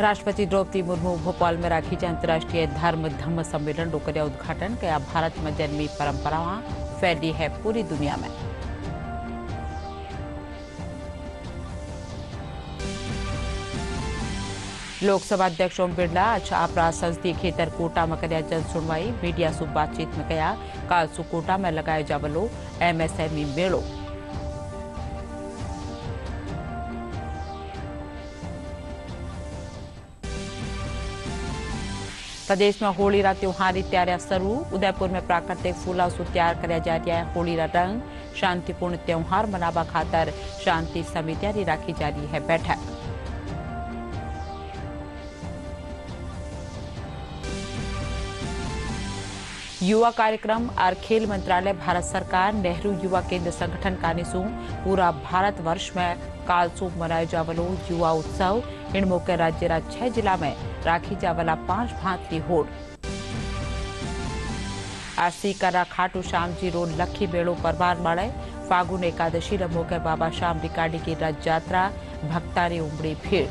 राष्ट्रपति द्रौपदी मुर्मू भोपाल में राखी जा अंतर्राष्ट्रीय धम्म सम्मेलन डोकरिया उद्घाटन कया। भारत में जन्मी परंपरावां फैली है पूरी दुनिया में। लोकसभा अध्यक्ष ओम बिरला आज आपरा संसदीय खेतर कोटा में कर्या जन सुनवाई। मीडिया से बातचीत में कया काल सु कोटा में लगाए जावलो एमएसएमई मेलो। प्रदेश में होली रा त्योहार की तैयारियां शुरू। उदयपुर में प्राकृतिक फूलों से तैयार कराया जा रहा है होली रा रंग। शांतिपूर्ण त्योहार मनावा खातर शांति समितियां री राखी जा रही है बैठक। युवा कार्यक्रम और खेल मंत्रालय भारत सरकार नेहरू युवा केंद्र संगठन कानिसु पूरा भारत वर्ष में कालसू मनाए जावलो युवा उत्सव। इन मौके राज्य रा 6 जिला में राखी जावला 5 भांत की होड़। आज सीकरा खाटू श्याम जी रोड लखी बेड़ो परवार माड़े। फागुन एकादशी रे मौके बाबा श्याम रिकाडी की रथ यात्रा भक्ता री उमड़ी भीड़।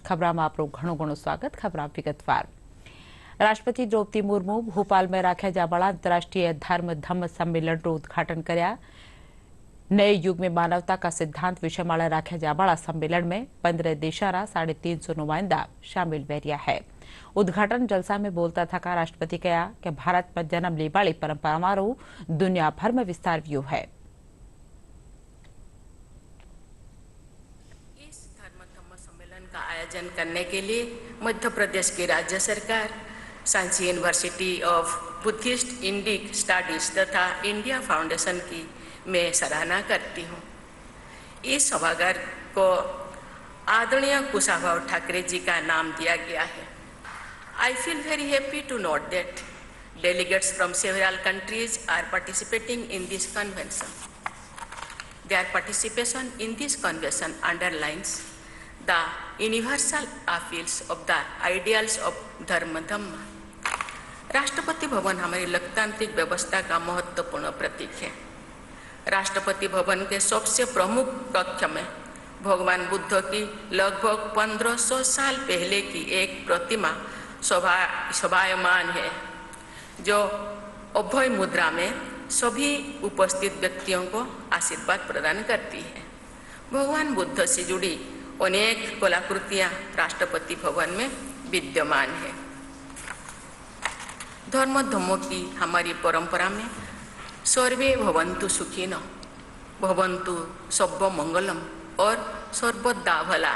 खबरा में आपरो घणो घणो स्वागत। खबरा विगतवार। राष्ट्रपति द्रौपदी मुर्मू भोपाल में राख्या जावाला अंतर्राष्ट्रीय धम्म सम्मेलन रो उद्घाटन कर्या। नए युग में मानवता का सिद्धांत विषय माला राख्या जावाला सम्मेलन में 15 देशारा 350 नुमाइंदा शामिल वेरिया है। उद्घाटन जलसा में बोलता था राष्ट्रपति कहा कि भारत में जन्म ली वाली परंपरा दुनिया भर में विस्तार व्यू है। आयोजन करने के लिए मध्य प्रदेश की राज्य सरकार, Sanchi university of Buddhist Indic studies तथा इंडिया फाउंडेशन की मैं सराहना करती हूँ। इस सभागार को आदरणीय कुशाभाऊ ठाकरे जी का नाम दिया गया है। I feel very happy to note that delegates from several countries are participating in this convention. Their participation in this convention underlines the universal appeals of the ideals of धर्म धम्म। राष्ट्रपति भवन हमारी लोकतांत्रिक व्यवस्था का महत्वपूर्ण प्रतीक है। राष्ट्रपति भवन के सबसे प्रमुख कक्ष में भगवान बुद्ध की लगभग 1500 साल पहले की एक प्रतिमा शोभायमान है, जो अभय मुद्रा में सभी उपस्थित व्यक्तियों को आशीर्वाद प्रदान करती है। भगवान बुद्ध से जुड़ी अनेक कलाकृतियां राष्ट्रपति भवन में विद्यमान है। धर्म धम्मों की हमारी परंपरा में सर्वे भवन्तु सुखिनो, भवन्तु सब्ब मंगलम और सर्वदा भला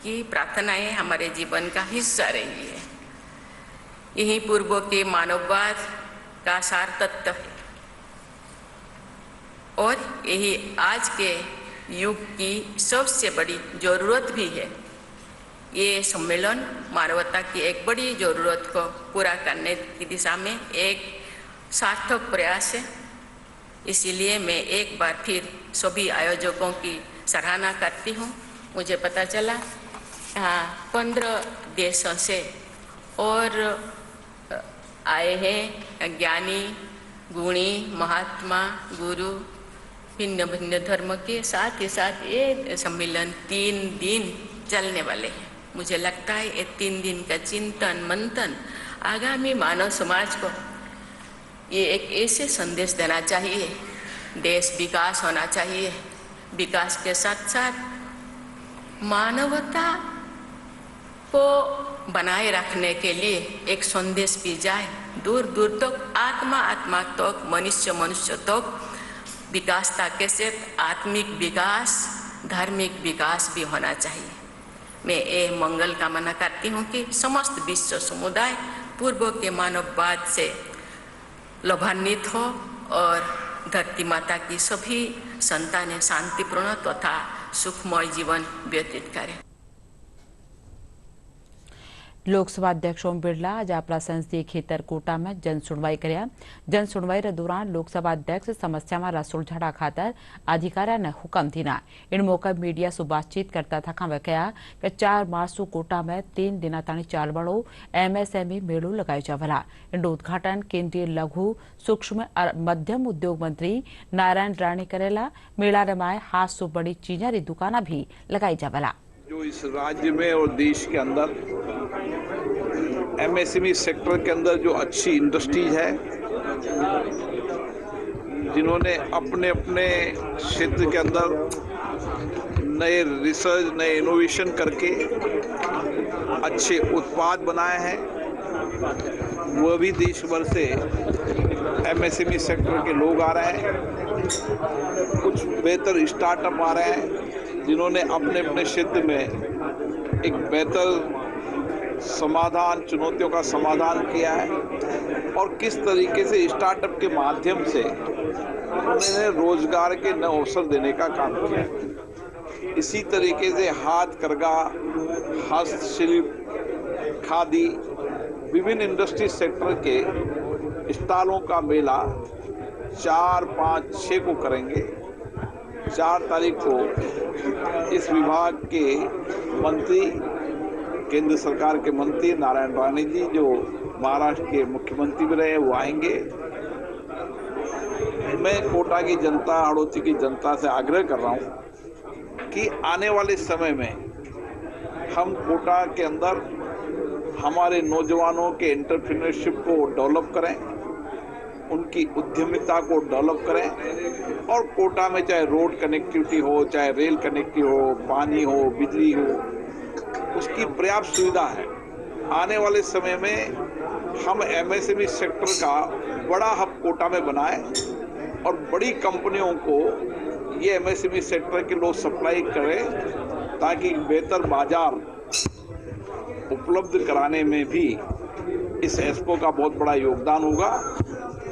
की प्रार्थनाएं हमारे जीवन का हिस्सा रही है। यही पूर्व के मानववाद का सार तत्व है और यही आज के युग की सबसे बड़ी जरूरत भी है। ये सम्मेलन मानवता की एक बड़ी जरूरत को पूरा करने की दिशा में एक सार्थक प्रयास है। इसीलिए मैं एक बार फिर सभी आयोजकों की सराहना करती हूँ। मुझे पता चला यहाँ 15 देशों से और आए हैं ज्ञानी, गुणी, महात्मा, गुरु, भिन्न भिन्न धर्म के। साथ ही साथ ये सम्मेलन 3 दिन चलने वाले हैं। मुझे लगता है ये 3 दिन का चिंतन मंथन आगामी मानव समाज को ये एक ऐसे संदेश देना चाहिए, देश विकास होना चाहिए, विकास के साथ साथ मानवता को बनाए रखने के लिए एक संदेश भी जाए दूर दूर तक, आत्मा तक, मनुष्य तक। विकासता के साथ आत्मिक विकास, धार्मिक विकास भी होना चाहिए। मैं ये मंगल कामना करती हूँ कि समस्त विश्व समुदाय पूर्व के मानववाद से लाभान्वित हो और धरती माता की सभी संतानें शांतिपूर्ण तथा सुखमय जीवन व्यतीत करें। लोकसभा अध्यक्ष ओम बिरला आज अपना संसदीय खेतर कोटा में जन सुनवाई કર્યા जन सुनवाई दौरान लोकसभा अध्यक्ष समस्या में सुलझाड़ा खातर अधिकारियों ने हुक्म दीना इन मौके मीडिया से बातचीत करता था कहा कि 4 मार्च को कोटा में 3 दिन ताणी चाल वालों MSME मेलो लगाई जावला इन उद्घाटन केंद्रीय लघु सूक्ष्म और मध्यम उद्योग मंत्री नारायण राणे करेला मेला में हाथ से बड़ी चीजारी दुकाना भी लगाई जावला। जो इस राज्य में और देश के अंदर MSME सेक्टर के अंदर जो अच्छी इंडस्ट्रीज है, जिन्होंने अपने अपने क्षेत्र के अंदर नए रिसर्च, नए इनोवेशन करके अच्छे उत्पाद बनाए हैं, वह भी देश भर से MSME सेक्टर के लोग आ रहे हैं। कुछ बेहतर स्टार्टअप आ रहे हैं जिन्होंने अपने अपने क्षेत्र में एक बेहतर समाधान, चुनौतियों का समाधान किया है और किस तरीके से स्टार्टअप के माध्यम से उन्होंने रोजगार के नए अवसर देने का काम किया है। इसी तरीके से हाथ करघा, हस्तशिल्प, खादी, विभिन्न इंडस्ट्री सेक्टर के स्टॉलों का मेला 4, 5, 6 को करेंगे। 4 तारीख को इस विभाग के मंत्री, केंद्र सरकार के मंत्री नारायण राणे जी, जो महाराष्ट्र के मुख्यमंत्री भी रहे, वो आएंगे। मैं कोटा की जनता, हड़ौती की जनता से आग्रह कर रहा हूं कि आने वाले समय में हम कोटा के अंदर हमारे नौजवानों के एंटरप्रेन्योरशिप को डेवलप करें, उनकी उद्यमिता को डेवलप करें और कोटा में चाहे रोड कनेक्टिविटी हो, चाहे रेल कनेक्टिविटी हो, पानी हो, बिजली हो, उसकी पर्याप्त सुविधा है। आने वाले समय में हम MSME सेक्टर का बड़ा हब कोटा में बनाएं और बड़ी कंपनियों को ये MSME सेक्टर के लोग सप्लाई करें ताकि बेहतर बाजार उपलब्ध कराने में भी इस एक्सपो का बहुत बड़ा योगदान होगा।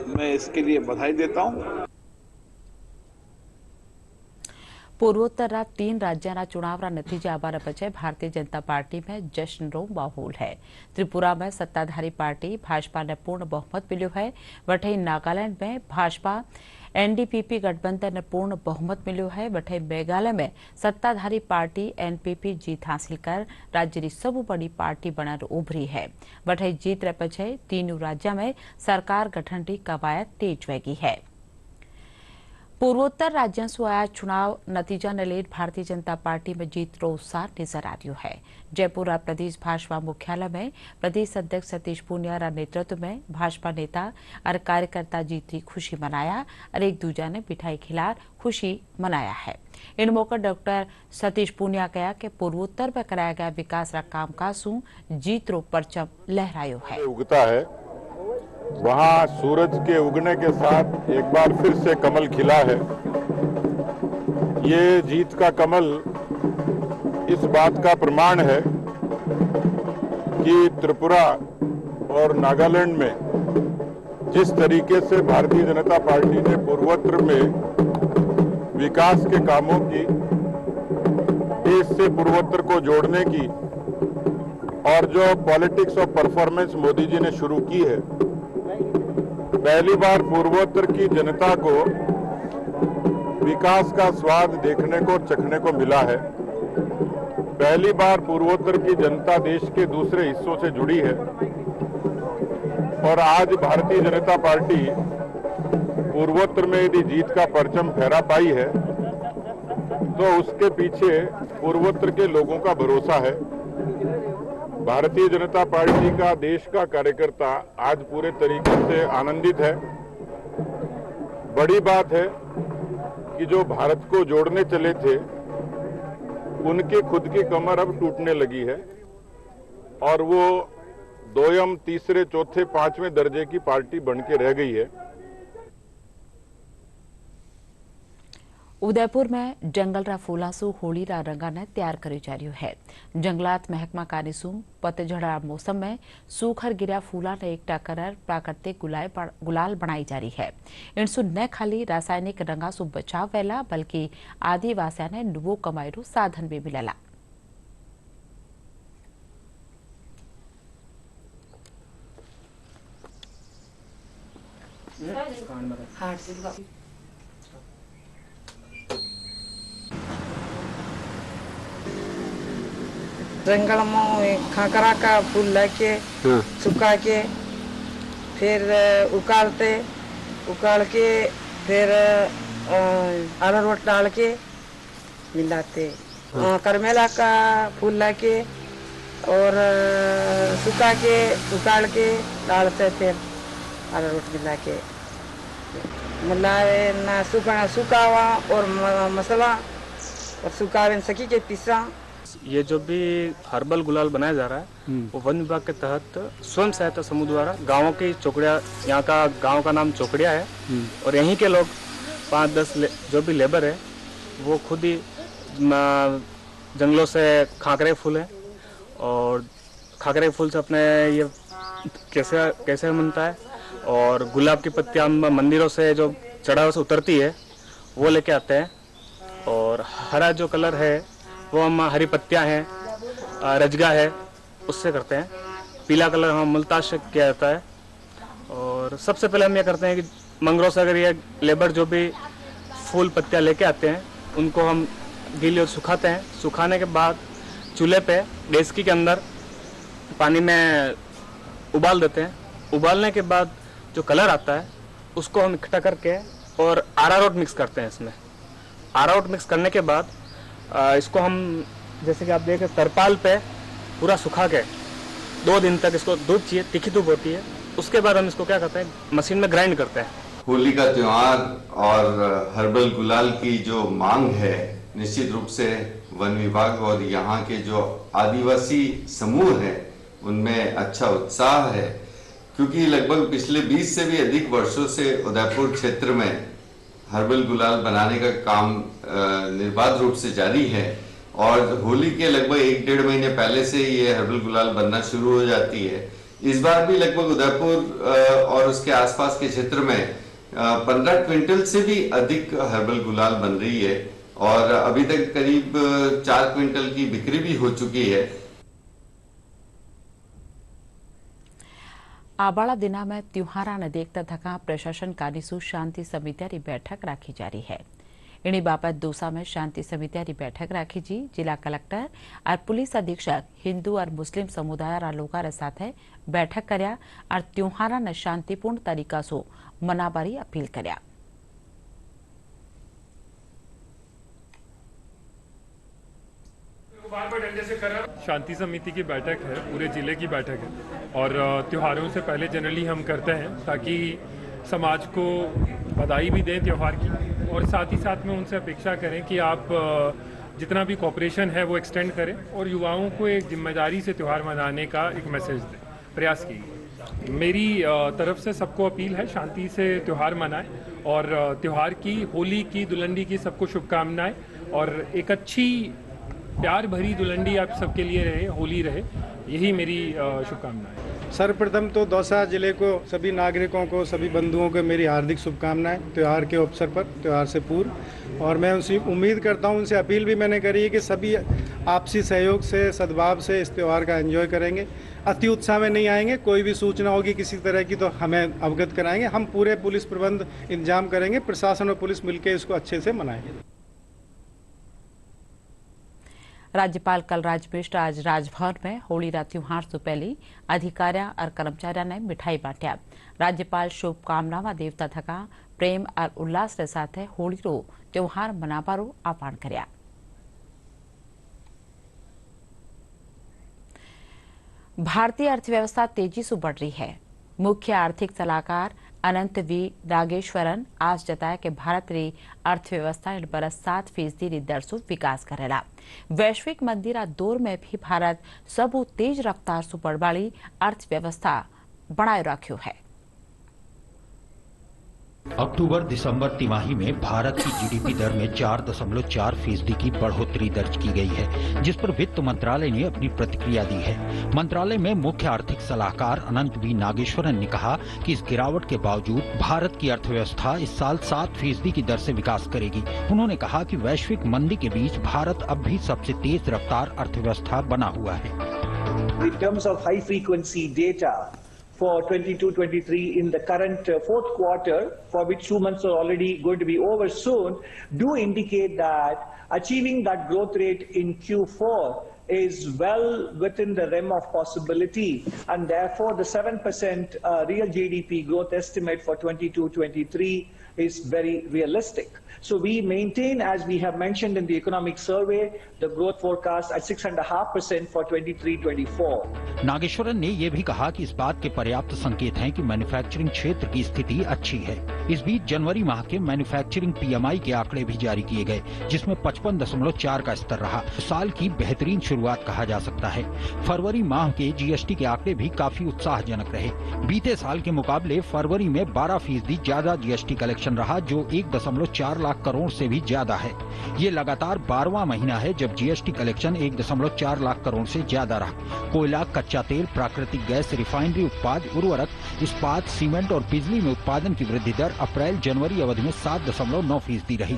मैं इसके लिए बधाई देता हूं। पूर्वोत्तर 3 राज्यों चुनाव नतीजा आवाना पछे भारतीय जनता पार्टी में जश्न रो माहौल है। त्रिपुरा में सत्ताधारी पार्टी भाजपा ने पूर्ण बहुमत मिलो है। वठई नागालैंड में भाजपा NDPP गठबंधन ने पूर्ण बहुमत मिलो है। वठई मेघालय में सत्ताधारी पार्टी NPP जीत हासिल कर राज्य की सबसे बड़ी पार्टी बनकर उभरी है। वठई जीत रे पछे तीनों राज्यों में सरकार गठन की कवायद तेज वेगी है। पूर्वोत्तर राज्यों से आया चुनाव नतीजा ने लेकर भारतीय जनता पार्टी में जीत रो उत्साह नजर आ रहा है। जयपुर प्रदेश भाजपा मुख्यालय में प्रदेश अध्यक्ष सतीश पूनिया नेतृत्व में भाजपा नेता और कार्यकर्ता जीत की खुशी मनाया और एक दूसरे ने मिठाई खिला खुशी मनाया है। इन मौके डॉक्टर सतीश पूनिया कहा कि पूर्वोत्तर में कराया गया विकास कामकाज से जीत रो परचम लहरायो है। उगता है वहां सूरज के उगने के साथ एक बार फिर से कमल खिला है। ये जीत का कमल इस बात का प्रमाण है कि त्रिपुरा और नागालैंड में जिस तरीके से भारतीय जनता पार्टी ने पूर्वोत्तर में विकास के कामों की, देश से पूर्वोत्तर को जोड़ने की और जो politics of performance Modi ji ने शुरू की है, पहली बार पूर्वोत्तर की जनता को विकास का स्वाद देखने को, चखने को मिला है। पहली बार पूर्वोत्तर की जनता देश के दूसरे हिस्सों से जुड़ी है और आज भारतीय जनता पार्टी पूर्वोत्तर में यदि जीत का परचम फहरा पाई है तो उसके पीछे पूर्वोत्तर के लोगों का भरोसा है। भारतीय जनता पार्टी का देश का कार्यकर्ता आज पूरे तरीके से आनंदित है। बड़ी बात है कि जो भारत को जोड़ने चले थे उनके खुद की कमर अब टूटने लगी है और वो 2ym, 3रे, 4थे, 5वें दर्जे की पार्टी बन के रह गई है। उदयपुर में जंगल रा फूला सु होली रा रंगा ने तैयार करी जा रही है। जंगलात महकमा कानिसु पतझड़ा मौसम में सूखर गिरा फूला ने एकटा कर प्राकृतिक गुलाल बनाई जा रही है। इनसु न खाली रासायनिक रंगा सु बचाव वेला बल्कि आदिवासिया ने नुवो कमाईरो साधन भी मिलेला। जंगल में खाकरा का फूल लेके सुखा के फिर उकाल के फिर अरारोट डाल के मिलाते। करमेला का फूल लेके और सुखा के उकाल के डालते, फिर अरारोट मिला के मिलाए ना सूखा हुआ और मसाला और सुखावे सकी के तीसरा। ये जो भी हर्बल गुलाल बनाया जा रहा है वो वन विभाग के तहत स्वयं सहायता समूह द्वारा गाँव की चौकड़िया, यहाँ का गांव का नाम चौकड़िया है और यहीं के लोग 5-10 जो भी लेबर है वो खुद ही जंगलों से खाकरे फूल है और खाकरे फूल से अपने ये कैसे बनता है और गुलाब की पत्तियां मंदिरों से जो चढ़ाव से उतरती है वो लेके आते हैं और हरा जो कलर है वो हम हरी पत्तियां हैं, रजगा है, उससे करते हैं। पीला कलर हम मुल्ताज से किया जाता है और सबसे पहले हम ये करते हैं कि मंगरों से अगर ये लेबर जो भी फूल पत्तियां लेके आते हैं उनको हम गीले और सुखाते हैं। सुखाने के बाद चूल्हे पे डेस्की के अंदर पानी में उबाल देते हैं। उबालने के बाद जो कलर आता है उसको हम इकट्ठा करके और अरारोट मिक्स करते हैं। इसमें अरारोट मिक्स करने के बाद इसको हम जैसे कि आप देखें तरपाल पे पूरा सुखा के 2 दिन तक इसको धूप चाहिए, तीखी धूप होती है, उसके बाद हम इसको क्या करते हैं मशीन में ग्राइंड करते हैं। होली का त्योहार और हर्बल गुलाल की जो मांग है निश्चित रूप से वन विभाग और यहाँ के जो आदिवासी समूह है उनमें अच्छा उत्साह है, क्योंकि लगभग पिछले 20 से भी अधिक वर्षों से उदयपुर क्षेत्र में हर्बल गुलाल बनाने का काम निर्बाध रूप से जारी है और होली के लगभग 1-1.5 महीने पहले से ये हर्बल गुलाल बनना शुरू हो जाती है। इस बार भी लगभग उदयपुर और उसके आसपास के क्षेत्र में 15 क्विंटल से भी अधिक हर्बल गुलाल बन रही है और अभी तक करीब 4 क्विंटल की बिक्री भी हो चुकी है। આબાળા દિનામાં ત્યોહારાને દેખતા થકા પ્રશાસન કાનીસુ શાંતિ સમિતિયારી બેઠક રાખી જારી है। एनी बाबत दोसा में शांति समितियारी बैठक राखी जी। जिला कलेक्टर और पुलिस अधीक्षक हिंदू और मुस्लिम समुदाय लोगों साथ बैठक कर्या और त्योहारा ने शांतिपूर्ण तरीका से मनावारी अपील कर्या। शांति समिति की बैठक है, पूरे जिले की बैठक है और त्योहारों से पहले जनरली हम करते हैं ताकि समाज को बधाई भी दें त्योहार की और साथ ही साथ में उनसे अपेक्षा करें कि आप जितना भी कॉपरेशन है वो एक्सटेंड करें और युवाओं को एक जिम्मेदारी से त्यौहार मनाने का एक मैसेज दें, प्रयास कीजिए। मेरी तरफ से सबको अपील है शांति से त्यौहार मनाएं और त्यौहार की, होली की, दुलंडी की सबको शुभकामनाएं और एक अच्छी प्यार भरी दुलंडी आप सबके लिए रहे, होली रहे, यही मेरी शुभकामनाएं। सर्वप्रथम तो दौसा जिले को, सभी नागरिकों को, सभी बंधुओं को मेरी हार्दिक शुभकामनाएं त्यौहार के अवसर पर, त्यौहार से पूर्व। और मैं उनसे उम्मीद करता हूं, उनसे अपील भी मैंने करी है कि सभी आपसी सहयोग से, सद्भाव से इस त्यौहार का एंजॉय करेंगे। अति उत्साह में नहीं आएंगे, कोई भी सूचना होगी किसी तरह की तो हमें अवगत कराएंगे। हम पूरे पुलिस प्रबंध इंतजाम करेंगे, प्रशासन और पुलिस मिलकर इसको अच्छे से मनाएंगे। राज्यपाल कलराज मिश्र आज राजभवन में होली रा त्योहार से पहले अधिकारियों और कर्मचारियों ने मिठाई बांटा। राज्यपाल शुभकामनाओं देवता थका प्रेम और उल्लास के साथ होली रो त्योहार मनावारो आह्वान कर्या। भारतीय अर्थव्यवस्था तेजी से बढ़ रही है। मुख्य आर्थिक सलाहकार अनंत वी नागेश्वरन आज जताया कि भारत री अर्थव्यवस्था इन बरस 7% री दर से विकास करेला। वैश्विक मंदी रा दौर में भी भारत सबू तेज रफ्तार से बढ़वाली अर्थव्यवस्था बनाए रख्यो है। अक्टूबर दिसंबर तिमाही में भारत की जीडीपी दर में 4.4% की बढ़ोतरी दर्ज की गई है, जिस पर वित्त मंत्रालय ने अपनी प्रतिक्रिया दी है। मंत्रालय में मुख्य आर्थिक सलाहकार अनंत वी नागेश्वरन ने कहा कि इस गिरावट के बावजूद भारत की अर्थव्यवस्था इस साल 7% की दर से विकास करेगी। उन्होंने कहा कि वैश्विक मंदी के बीच भारत अब भी सबसे तेज रफ्तार अर्थव्यवस्था बना हुआ है। In terms of high frequency data for 22-23 in the current fourth quarter, for which 2 months are already going to be over soon, do indicate that achieving that growth rate in Q4 is well within the realm of possibility, and therefore the 7% real GDP growth estimate for 22-23 is very realistic. So we maintain, as we have mentioned in the economic survey, the growth forecast at 6.5% for 23-24. Nageswaran ने यह भी कहा कि इस बात के पर्याप्त संकेत हैं कि मैन्युफैक्चरिंग क्षेत्र की स्थिति अच्छी है। इस बीच जनवरी माह के मैन्युफैक्चरिंग PMI के आंकड़े भी जारी किए गए, जिसमें 55.4 का स्तर रहा। साल की बेहतरीन शुरुआत कहा जा सकता है। फरवरी माह के GST के आंकड़े भी काफी उत्साहजनक रहे। बीते साल के मुकाबले फरवरी में 12% ज्यादा GST कलेक्शन रहा, जो 1.4 लाख करोड़ से भी ज्यादा है। ये लगातार 12वां महीना है जब GST कलेक्शन 1.4 लाख करोड़ से ज्यादा रहा। कोयला, कच्चा तेल, प्राकृतिक गैस, रिफाइनरी उत्पाद, उर्वरक, इस्पात, सीमेंट और बिजली में उत्पादन की वृद्धि दर अप्रैल-जनवरी अवधि में 7.9% रही।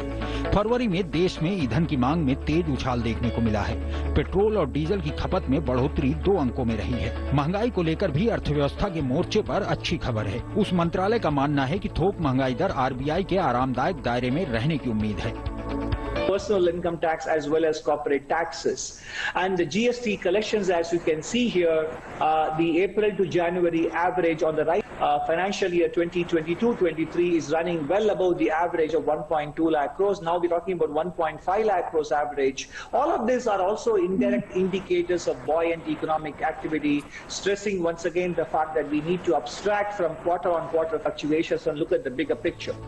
फरवरी में देश में ईंधन की मांग में तेज उछाल देखने को मिला है। पेट्रोल और डीजल की खपत में बढ़ोतरी 2 अंकों में रही है। महंगाई को लेकर भी अर्थव्यवस्था के मोर्चे पर अच्छी खबर है। उस मंत्रालय का मानना है कि थोक महंगाई दर RBI के आरामदायक दायरे में रहने की उम्मीद है। Personal income tax as well as corporate taxes, and the GST collections, as you can see here, the April to January average on the right, financial year 2022-23 is running well above the average of 1.2 lakh crores. Now we're talking about 1.5 lakh crores average. All of these are also indirect indicators of buoyant economic activity, stressing once again the fact that we need to abstract from quarter-on-quarter fluctuations and look at the bigger picture.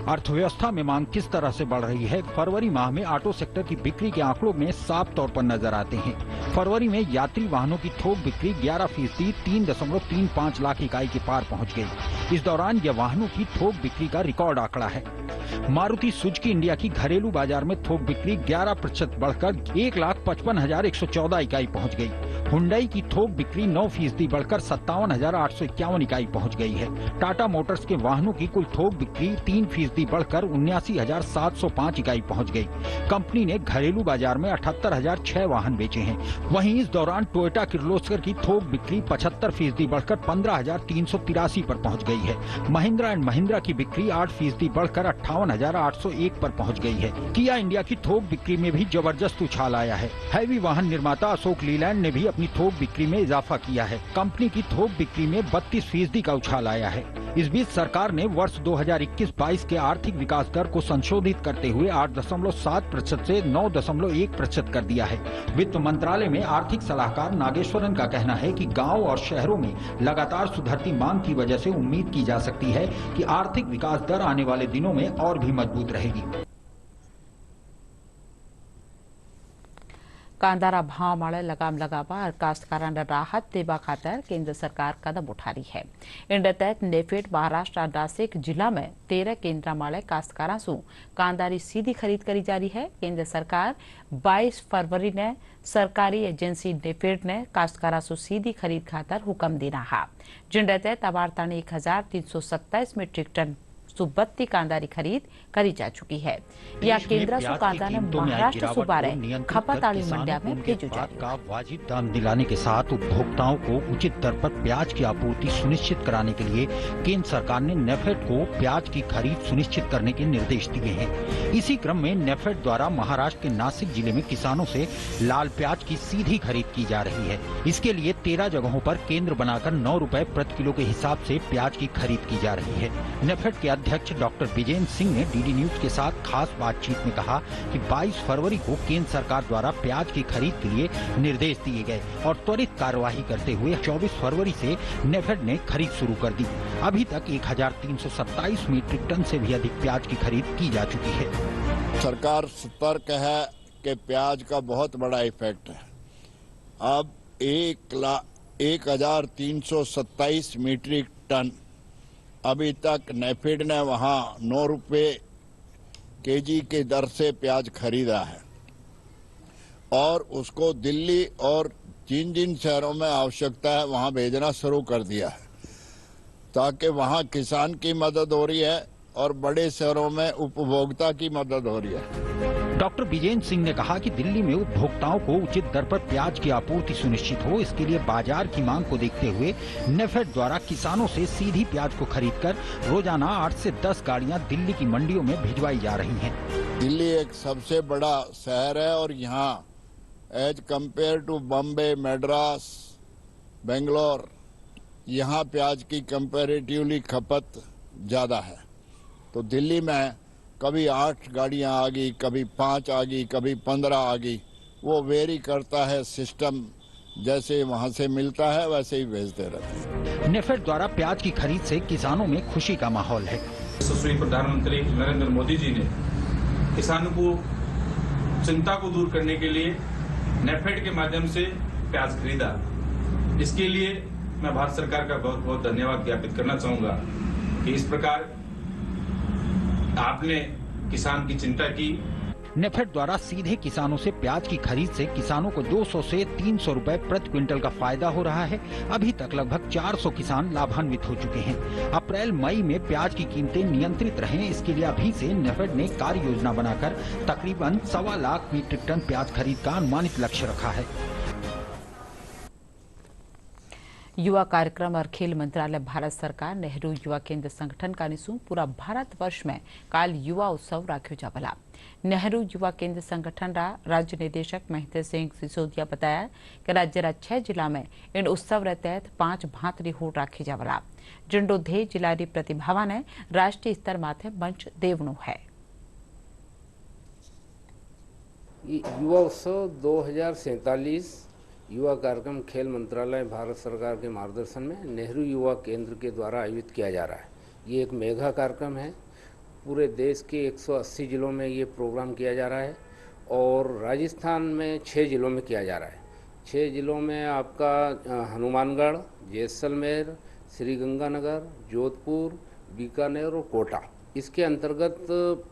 अर्थव्यवस्था में मांग किस तरह से बढ़ रही है, फरवरी माह में ऑटो सेक्टर की बिक्री के आंकड़ों में साफ तौर पर नजर आते हैं। फरवरी में यात्री वाहनों की थोक बिक्री 11% 3.35 लाख इकाई के पार पहुंच गई। इस दौरान यह वाहनों की थोक बिक्री का रिकॉर्ड आंकड़ा है। मारुति सुजुकी इंडिया की घरेलू बाजार में थोक बिक्री 11% बढ़कर 1,55,114 इकाई पहुंच गई। हुंडई की थोक बिक्री 9% बढ़कर 57,851 इकाई पहुंच गई है। टाटा मोटर्स के वाहनों की कुल थोक बिक्री 3% बढ़कर 79,705 इकाई पहुंच गई। कंपनी ने घरेलू बाजार में 78,006 वाहन बेचे हैं। वहीं इस दौरान टोयोटा किर्लोस्कर की थोक बिक्री 75% बढ़कर 15,383 पर पहुंच गई है। महिंद्रा एंड महिंद्रा की बिक्री 8% बढ़कर 58,801 पर पहुंच गई है। किया इंडिया की थोक बिक्री में भी जबरदस्त उछाल आया है। हैवी वाहन निर्माता अशोक लीलैंड ने भी अपनी थोक बिक्री में इजाफा किया है। कंपनी की थोक बिक्री में 32% का उछाल आया है। इस बीच सरकार ने वर्ष 2021-22 के आर्थिक विकास दर को संशोधित करते हुए 8.7% से 9.1% कर दिया है। वित्त मंत्रालय में आर्थिक सलाहकार नागेश्वरन का कहना है कि गांव और शहरों में लगातार सुधरती मांग की वजह से उम्मीद की जा सकती है कि आर्थिक विकास दर आने वाले दिनों में और भी मजबूत रहेगी। कांदारा भाव माळे लगाम लगावा और काश्तकारांना राहत देवा खातर केंद्र सरकार कदम उठा रही है। इन तहत नेफेड महाराष्ट्र और नासिक जिला में 13 केंद्र माळे काश्तकारों से कांदारी सीधी खरीद करी जा रही है। केंद्र सरकार 22 फरवरी ने सरकारी एजेंसी नेफेड ने काश्तकारों से सीधी खरीद खातर हुक्म देना है, जिन तहत अवारतानी 1327 मीट्रिक टन सुबत्ती कांदारी खरीद करी जा चुकी है। या केंद्र से कांदा ने महाराष्ट्र सुबारे खपतवाली मंडिया में भेजो का वाजिब दाम दिलाने के साथ उपभोक्ताओं को उचित दर पर प्याज की आपूर्ति सुनिश्चित कराने के लिए केंद्र सरकार ने नेफेड को प्याज की खरीद सुनिश्चित करने के निर्देश दिए हैं। इसी क्रम में नेफेड द्वारा महाराष्ट्र के नासिक जिले में किसानों से लाल प्याज की सीधी खरीद की जा रही है। इसके लिए 13 जगहों पर केंद्र बनाकर 9 रुपए प्रति किलो के हिसाब से प्याज की खरीद की जा रही है। नेफेड के अध्यक्ष डॉक्टर विजेंद्र सिंह ने डीडी न्यूज के साथ खास बातचीत में कहा कि 22 फरवरी को केंद्र सरकार द्वारा प्याज की खरीद के लिए निर्देश दिए गए और त्वरित कार्यवाही करते हुए 24 फरवरी से नेफेड ने खरीद शुरू कर दी। अभी तक 1327 मीट्रिक टन से भी अधिक प्याज की खरीद की जा चुकी है। सरकार सतर्क है कि प्याज का बहुत बड़ा इफेक्ट है। अब 1327 मीट्रिक टन अभी तक नेफेड ने वहां 9 रुपए केजी के दर से प्याज खरीदा है और उसको दिल्ली और जिन जिन शहरों में आवश्यकता है वहां भेजना शुरू कर दिया है, ताकि वहां किसान की मदद हो रही है और बड़े शहरों में उपभोक्ता की मदद हो रही है। डॉक्टर विजेंद्र सिंह ने कहा कि दिल्ली में उपभोक्ताओं को उचित दर पर प्याज की आपूर्ति सुनिश्चित हो, इसके लिए बाजार की मांग को देखते हुए नेफेड द्वारा किसानों से सीधी प्याज को खरीदकर रोजाना 8 से 10 गाड़ियां दिल्ली की मंडियों में भिजवाई जा रही हैं। दिल्ली एक सबसे बड़ा शहर है और यहाँ as compare to Bombay, Madras, Bangalore, यहाँ प्याज की कंपैरेटिवली खपत ज्यादा है। तो दिल्ली में कभी 8 गाड़ियां आ गई, कभी 5 आ गई, कभी 15 आ गई, वो वेरी करता है। सिस्टम जैसे वहां से मिलता है वैसे ही भेजते रहते हैं। नेफेड द्वारा प्याज की खरीद से किसानों में खुशी का माहौल है। यशस्वी प्रधानमंत्री नरेंद्र मोदी जी ने किसानों को चिंता को दूर करने के लिए नेफेड के माध्यम से प्याज खरीदा। इसके लिए मैं भारत सरकार का बहुत बहुत धन्यवाद ज्ञापित करना चाहूंगा कि इस प्रकार आपने किसान की चिंता की। नेफेड द्वारा सीधे किसानों से प्याज की खरीद से किसानों को 200 से 300 रुपए प्रति क्विंटल का फायदा हो रहा है। अभी तक लगभग 400 किसान लाभान्वित हो चुके हैं। अप्रैल मई में प्याज की कीमतें नियंत्रित रहें, इसके लिए अभी से नेफेड ने कार्य योजना बनाकर तकरीबन 1.25 लाख मीट्रिक टन प्याज खरीद का अनुमानित लक्ष्य रखा है। युवा कार्यक्रम और खेल मंत्रालय भारत सरकार नेहरू युवा केंद्र संगठन का निसूं पूरा भारत वर्ष में काल युवा उत्सव राख्यो जावला। नेहरू युवा केंद्र संगठन रा राज्य निदेशक महेंद्र सिंह सिसोदिया बताया कि राज्य रा 6 जिला में इन उत्सव रे तहत 5 भांतरी होड़ राखी जावला, जिंडो धे जिला री प्रतिभावा ने राष्ट्रीय स्तर माथे मंच देवणो है। युवा उत्सव 2047 युवा कार्यक्रम खेल मंत्रालय भारत सरकार के मार्गदर्शन में नेहरू युवा केंद्र के द्वारा आयोजित किया जा रहा है। ये एक मेगा कार्यक्रम है। पूरे देश के 180 जिलों में ये प्रोग्राम किया जा रहा है और राजस्थान में 6 जिलों में किया जा रहा है। 6 जिलों में आपका हनुमानगढ़, जैसलमेर, श्रीगंगानगर, जोधपुर, बीकानेर और कोटा। इसके अंतर्गत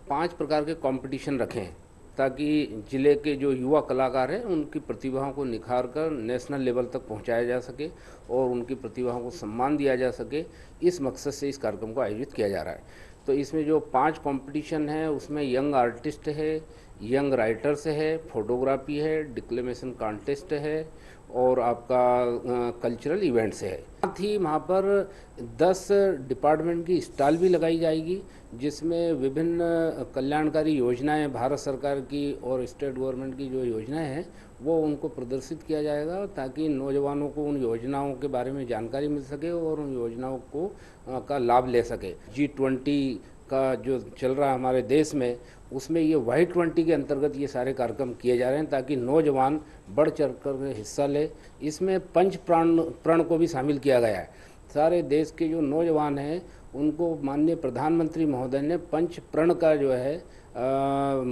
5 प्रकार के कंपटीशन रखे हैं ताकि जिले के जो युवा कलाकार हैं उनकी प्रतिभाओं को निखार कर नेशनल लेवल तक पहुंचाया जा सके और उनकी प्रतिभाओं को सम्मान दिया जा सके। इस मकसद से इस कार्यक्रम को आयोजित किया जा रहा है। तो इसमें जो 5 कंपटीशन है उसमें यंग आर्टिस्ट है, यंग राइटर्स है, फोटोग्राफी है, डिक्लेमेशन कॉन्टेस्ट है और आपका कल्चरल इवेंट्स है। साथ ही वहाँ पर 10 डिपार्टमेंट की स्टॉल भी लगाई जाएगी जिसमें विभिन्न कल्याणकारी योजनाएं भारत सरकार की और स्टेट गवर्नमेंट की जो योजनाएं हैं वो उनको प्रदर्शित किया जाएगा ताकि नौजवानों को उन योजनाओं के बारे में जानकारी मिल सके और उन योजनाओं को का लाभ ले सके। G20 का जो चल रहा है हमारे देश में उसमें ये Y20 के अंतर्गत ये सारे कार्यक्रम किए जा रहे हैं ताकि नौजवान बढ़ चढ़ कर हिस्सा ले। इसमें पंच प्रण को भी शामिल किया गया है। सारे देश के जो नौजवान हैं उनको माननीय प्रधानमंत्री महोदय ने पंच प्रण का जो है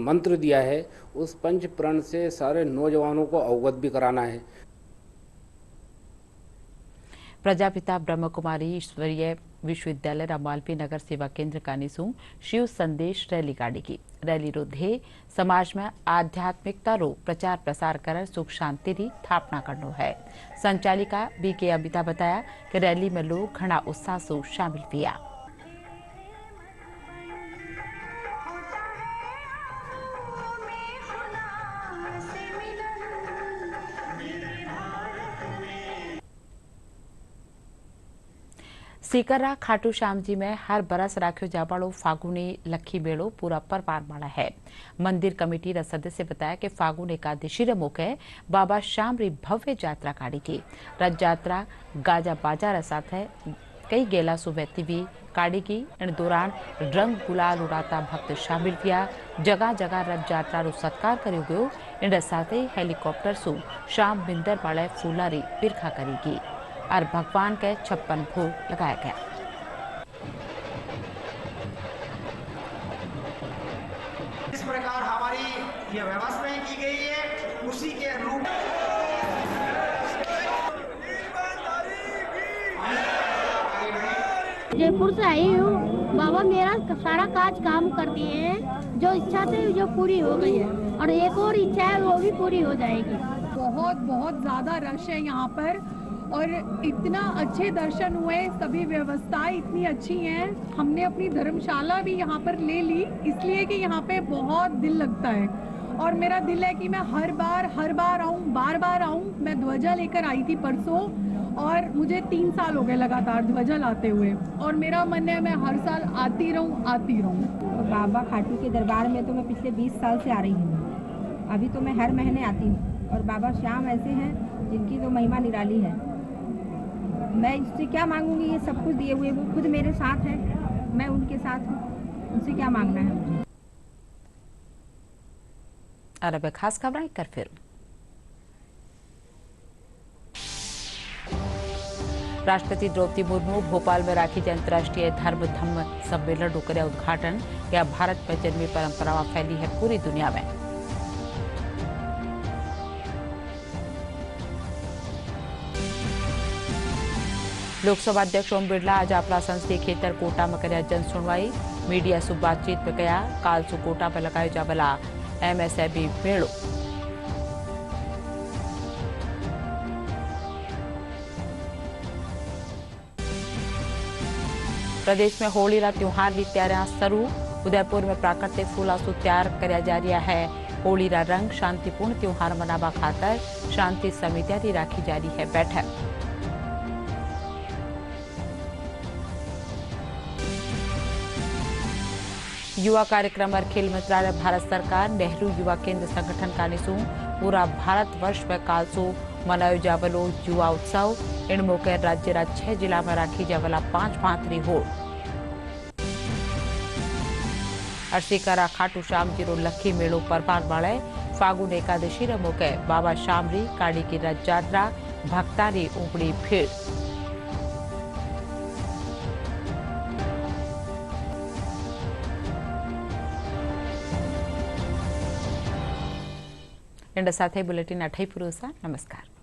मंत्र दिया है। उस पंच प्रण से सारे नौजवानों को अवगत भी कराना है। प्रजापिता ब्रह्म कुमारी ईश्वरीय विश्वविद्यालय रामालपी नगर सेवा केंद्र का निसूं शिव संदेश रैली काढ़ी की। रैली रो ध्येय समाज में आध्यात्मिकता रो प्रचार प्रसार कर सुख शांति री स्थापना करनो है। संचालिका BK अबिता बताया कि रैली में लोग घना उत्साह से शामिल हुआ। सीकरा खाटू श्याम जी में हर बरस राख्यो जाबाड़ो फागुनी लखी मेड़ो पूरा परवार माड़ा है। मंदिर कमेटी रा सदस्य बताया कि फागुन एकादशी रे मौके बाबा श्याम री भव्य यात्रा काढ़ी की। रथ यात्रा गाजा बाजा रे साथे कई गेला सुबहती भी काढ़ी की। इन दौरान रंग गुलाल उड़ाता भक्त शामिल हुआ। जगह जगह रथ यात्रा रो सत्कार करियो गयो। इन साथे हेलीकॉप्टर सु श्याम बिंदर वाले फूलारी बिरखा करेगी और भगवान के 56 भोग लगाया गया। इस प्रकार हमारी यह व्यवस्थाएं की गई है उसी के अनुरूप जयपुर से आई हूँ। बाबा मेरा सारा काम कर दिए हैं। जो इच्छा थी जो पूरी हो गई है और एक और इच्छा है वो भी पूरी हो जाएगी। बहुत ज़्यादा रश है यहाँ पर और इतना अच्छे दर्शन हुए। सभी व्यवस्थाएं इतनी अच्छी हैं। हमने अपनी धर्मशाला भी यहाँ पर ले ली इसलिए कि यहाँ पे बहुत दिल लगता है और मेरा दिल है कि मैं हर बार आऊँ, बार बार आऊँ। मैं ध्वजा लेकर आई थी परसों और मुझे 3 साल हो गए लगातार ध्वजा लाते हुए, और मेरा मन है मैं हर साल आती रहूँ। और बाबा खाटू के दरबार में तो मैं पिछले 20 साल से आ रही हूँ। अभी तो मैं हर महीने आती हूँ और बाबा श्याम ऐसे हैं जिनकी तो महिमा निराली है। मैं इससे क्या मांगूंगी, ये सब कुछ दिए हुए, वो खुद मेरे साथ है, मैं उनके साथ हूँ, उनसे क्या मांगना है मुझे। और अब खास खबर एक कर फिर राष्ट्रपति द्रौपदी मुर्मू भोपाल में राखी जी अंतर्राष्ट्रीय धर्म धम्म सम्मेलन નું કર્યા उद्घाटन। यह भारत में जन्मी परंपरा फैली है पूरी दुनिया में। लोकसभा अध्यक्ष ओम बिरला आज अपना संसदीय खेतर कोटा में કર્યા जन सुनवाई। मीडिया से बातचीत में कहा कालसू कोटा में लगायो जावेला एमएसएमई मेळो। प्रदेश में होली रा त्योहार की तैयारियां शुरू। उदयपुर में प्राकृतिक फूलासू तैयार कर्या जा रहा है। होली रा रंग शांतिपूर्ण त्योहार मनावा खातर शांति समितियां की राखी जा रही है बैठक। युवा कार्यक्रम और खेल मंत्रालय भारत सरकार नेहरू युवा केंद्र संगठन का निशु पूरा भारत वर्ष में कालसू मनायो जावलो युवा उत्सव। इन मौके राज्य 6 जिला में राखी जावला 5 भांतरी होड़। अरसीकरा खाटू श्याम जी रो लखी मेड़ो परपार वाले फागुन एकादशी रे मौके बाबा शामरी काड़ी की रथ यात्रा भक्तारी उमड़ी भीड़। इंड साथे बुलेटिन अठाई पुरुषा नमस्कार।